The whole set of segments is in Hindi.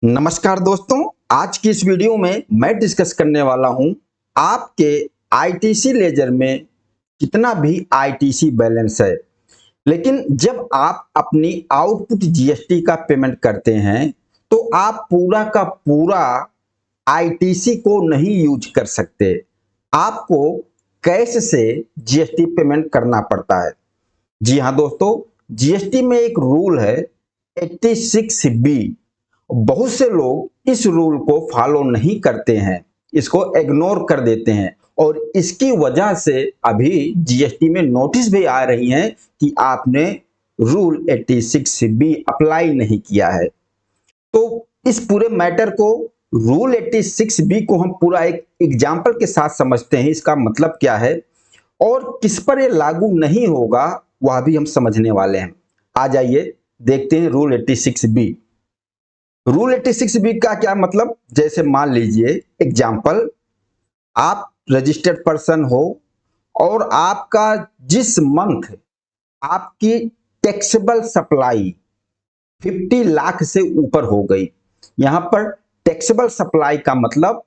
नमस्कार दोस्तों, आज की इस वीडियो में मैं डिस्कस करने वाला हूं आपके आईटीसी लेजर में कितना भी आईटीसी बैलेंस है। लेकिन जब आप अपनी आउटपुट जीएसटी का पेमेंट करते हैं तो आप पूरा का पूरा आईटीसी को नहीं यूज कर सकते। आपको कैश से जीएसटी पेमेंट करना पड़ता है। जी हाँ दोस्तों, जीएसटी में एक रूल है 86B। बहुत से लोग इस रूल को फॉलो नहीं करते हैं, इसको इग्नोर कर देते हैं और इसकी वजह से अभी जीएसटी में नोटिस भी आ रही हैं कि आपने रूल 86B अप्लाई नहीं किया है। तो इस पूरे मैटर को, रूल 86B को हम पूरा एक एग्जाम्पल के साथ समझते हैं, इसका मतलब क्या है और किस पर ये लागू नहीं होगा वह भी हम समझने वाले हैं। आ जाइए देखते हैं रूल 86B। रूल 86B का क्या मतलब, जैसे मान लीजिए एग्जाम्पल, आप रजिस्टर्ड पर्सन हो और आपका जिस मंथ आपकी टैक्सेबल सप्लाई 50 लाख से ऊपर हो गई। यहां पर टैक्सेबल सप्लाई का मतलब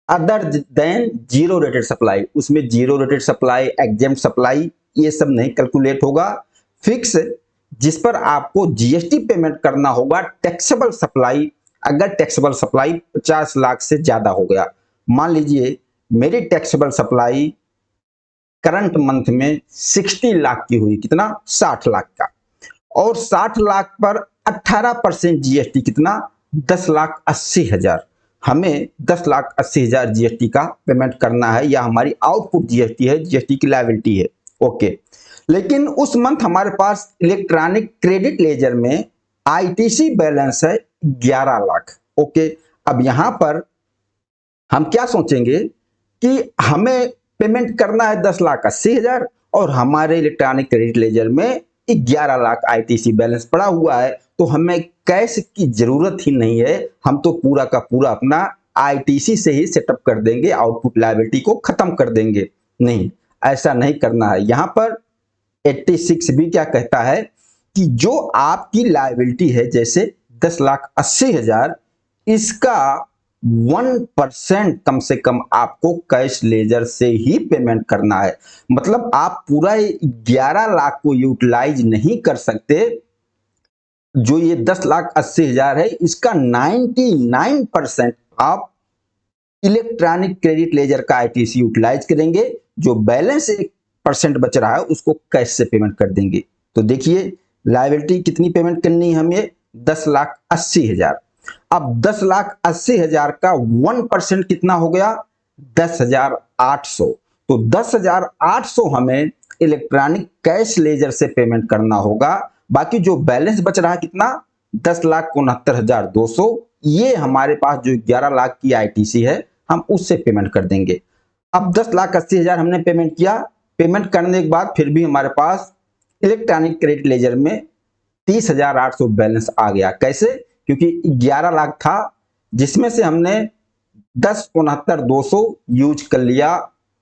other than zero rated supply, उसमें zero rated supply, exempt supply ये सब नहीं कैलकुलेट होगा। फिक्स जिस पर आपको जीएसटी पेमेंट करना होगा टैक्सेबल सप्लाई, अगर टैक्सेबल सप्लाई 50 लाख से ज्यादा हो गया। मान लीजिए मेरी टैक्सेबल सप्लाई करंट मंथ में 60 लाख की हुई, कितना 60 लाख का, और 60 लाख पर 18% जीएसटी कितना 10,80,000। हमें 10,80,000 जीएसटी का पेमेंट करना है, या हमारी आउटपुट जीएसटी है, जीएसटी की लायबिलिटी है। ओके, लेकिन उस मंथ हमारे पास इलेक्ट्रॉनिक क्रेडिट लेजर में आईटीसी बैलेंस है 11 लाख। ओके, अब यहां पर हम क्या सोचेंगे कि हमें पेमेंट करना है 10,80,000 और हमारे इलेक्ट्रॉनिक क्रेडिट लेजर में 11 लाख आईटीसी बैलेंस पड़ा हुआ है, तो हमें कैश की जरूरत ही नहीं है। हम तो पूरा का पूरा अपना आईटीसी से ही सेटअप कर देंगे, आउटपुट लायबिलिटी को खत्म कर देंगे। नहीं, ऐसा नहीं करना है। यहां पर 86B क्या कहता है कि जो आपकी लायबिलिटी है, जैसे 10,80,000, इसका 1% कम से कम आपको कैश लेजर से ही पेमेंट करना है। मतलब आप पूरा 11 लाख को यूटिलाइज नहीं कर सकते। जो ये 10,80,000 है, इसका 99% आप इलेक्ट्रॉनिक क्रेडिट लेजर का आईटीसी यूटिलाइज करेंगे। जो बैलेंस 1% बच रहा है उसको कैश से पेमेंट कर देंगे। तो देखिए लायबिलिटी कितनी पेमेंट करनी है हमें, 10,80,000। अब 10,80,000 का 1% कितना हो गया, 10,800। तो 10,800 हमें इलेक्ट्रॉनिक कैश लेजर से पेमेंट करना होगा। बाकी जो बैलेंस बच रहा है कितना, 10,69,200, ये हमारे पास जो 11 लाख की आईटीसी है हम उससे पेमेंट कर देंगे। अब 10,80,000 हमने पेमेंट किया। पेमेंट करने के बाद फिर भी हमारे पास इलेक्ट्रॉनिक क्रेडिट लेजर में 30,800 बैलेंस आ गया। कैसे? क्योंकि 11 लाख था, जिसमें से हमने 10,69,200 यूज कर लिया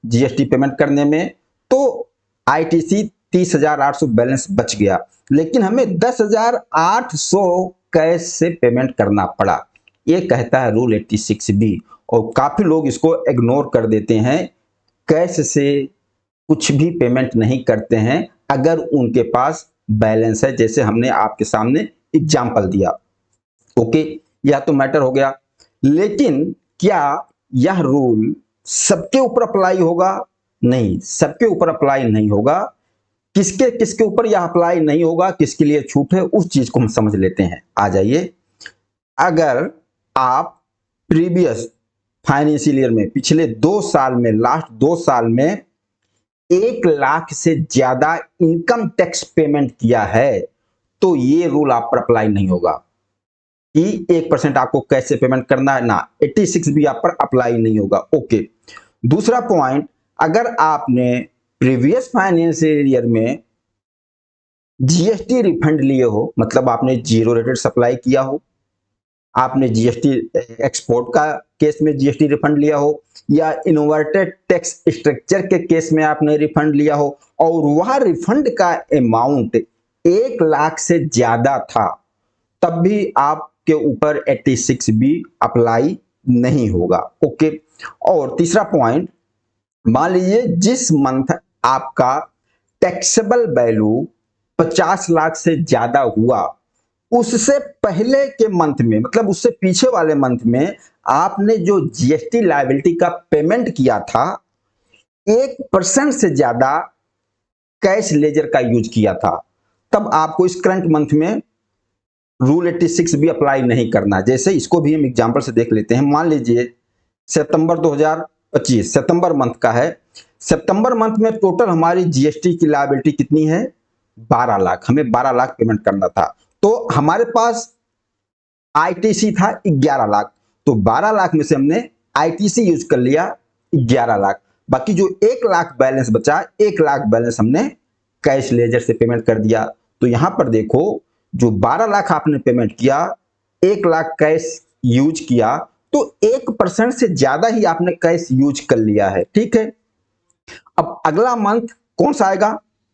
जीएसटी पेमेंट करने में, तो आईटीसी 30,800 बैलेंस बच गया। लेकिन हमें 10,800 कैश से पेमेंट करना पड़ा। ये कहता है रूल 86B, और काफी लोग इसको इग्नोर कर देते हैं, कैश से कुछ भी पेमेंट नहीं करते हैं अगर उनके पास बैलेंस है, जैसे हमने आपके सामने एग्जांपल दिया। ओके, यह तो मैटर हो गया। लेकिन क्या यह रूल सबके ऊपर अप्लाई होगा? नहीं, सबके ऊपर अप्लाई नहीं होगा। किसके किसके ऊपर यह अप्लाई नहीं होगा, किसके लिए छूट है, उस चीज को हम समझ लेते हैं। आ जाइए, अगर आप प्रीवियस फाइनेंशियल ईयर में, पिछले 2 साल में, लास्ट 2 साल में 1 लाख से ज्यादा इनकम टैक्स पेमेंट किया है, तो ये रूल आप पर अप्लाई नहीं होगा कि 1% आपको कैसे पेमेंट करना है ना, 86B आप पर अप्लाई नहीं होगा। ओके, दूसरा पॉइंट, अगर आपने प्रीवियस फाइनेंशियल ईयर में जीएसटी रिफंड लिए हो, मतलब आपने जीरो रेटेड सप्लाई किया हो, आपने जीएसटी एक्सपोर्ट का केस में जीएसटी रिफंड लिया हो, या इन्वर्टेड टैक्स स्ट्रक्चर के केस में आपने रिफंड लिया हो, और वह रिफंड का अमाउंट 1 लाख से ज्यादा था, तब भी आप आपके ऊपर 86B अप्लाई नहीं होगा। ओके। और तीसरा पॉइंट, मान लीजिए जिस मंथ आपका टैक्सेबल वैल्यू 50 लाख से ज्यादा हुआ, उससे पहले के मंथ में, मतलब उससे पीछे वाले मंथ में आपने जो जीएसटी लायबिलिटी का पेमेंट किया था, 1% से ज्यादा कैश लेजर का यूज किया था, तब आपको इस करंट मंथ में रूल 86 भी अप्लाई नहीं करना। जैसे इसको भी हम एग्जांपल से देख लेते हैं। मान लीजिए सितंबर 2025 सितंबर मंथ का है। सितंबर मंथ में टोटल हमारी जीएसटी की लायबिलिटी कितनी है? 12 लाख। हमें 12 लाख पेमेंट करना था, तो हमारे पास आईटीसी था 11 लाख। तो 12 लाख में से हमने आईटीसी यूज कर लिया 11 लाख। बाकी जो 1 लाख बैलेंस बचा, 1 लाख बैलेंस हमने कैश लेजर से पेमेंट कर दिया। तो यहां पर देखो, जो 12 लाख आपने पेमेंट किया, 1 लाख कैश यूज किया, तो 1% से ज्यादा ही आपने कैश यूज कर लिया है। ठीक है। अब अगला मंथ कौन सा आएगा?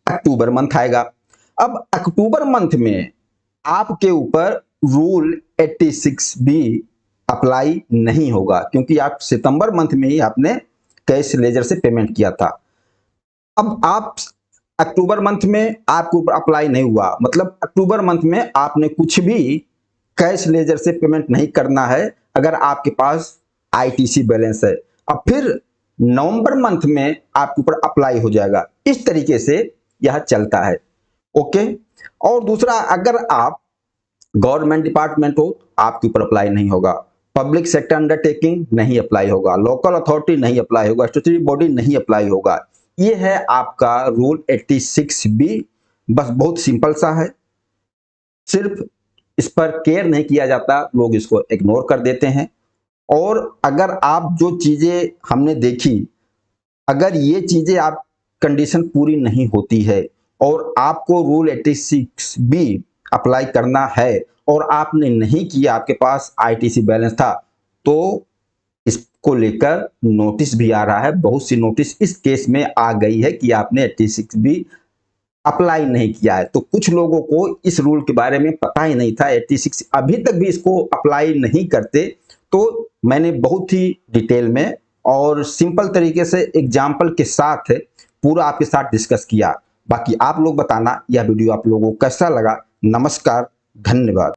अक्टूबर मंथ आएगा। अब अक्टूबर मंथ में आपके ऊपर रूल 86 भी अप्लाई नहीं होगा, क्योंकि आप सितंबर मंथ में ही आपने कैश लेजर से पेमेंट किया था। अब आप अक्टूबर मंथ में आपके ऊपर अप्लाई नहीं हुआ, मतलब अक्टूबर मंथ में आपने कुछ भी कैश लेजर से पेमेंट नहीं करना है, अगर आपके पास आईटीसी बैलेंस है। अब फिर नवंबर मंथ में आपके ऊपर अप्लाई हो जाएगा। इस तरीके से यह चलता है। ओके। और दूसरा, अगर आप गवर्नमेंट डिपार्टमेंट हो, आपके ऊपर अप्लाई नहीं होगा। पब्लिक सेक्टर अंडरटेकिंग नहीं अप्लाई होगा। लोकल अथॉरिटी नहीं अप्लाई होगा। स्टैट्यूटरी बॉडी नहीं अप्लाई होगा। ये है आपका रूल 86B। बस बहुत सिंपल सा है, सिर्फ इस पर केयर नहीं किया जाता, लोग इसको इग्नोर कर देते हैं। और अगर आप जो चीजें हमने देखी, अगर ये चीजें आप कंडीशन पूरी नहीं होती है और आपको रूल 86B अप्लाई करना है और आपने नहीं किया, आपके पास आईटीसी बैलेंस था, तो इसको लेकर नोटिस भी आ रहा है। बहुत सी नोटिस इस केस में आ गई है कि आपने 86B अप्लाई नहीं किया है। तो कुछ लोगों को इस रूल के बारे में पता ही नहीं था, 86 अभी तक भी इसको अप्लाई नहीं करते। तो मैंने बहुत ही डिटेल में और सिंपल तरीके से एग्जाम्पल के साथ पूरा आपके साथ डिस्कस किया। बाकी आप लोग बताना यह वीडियो आप लोगों को कैसा लगा। नमस्कार, धन्यवाद।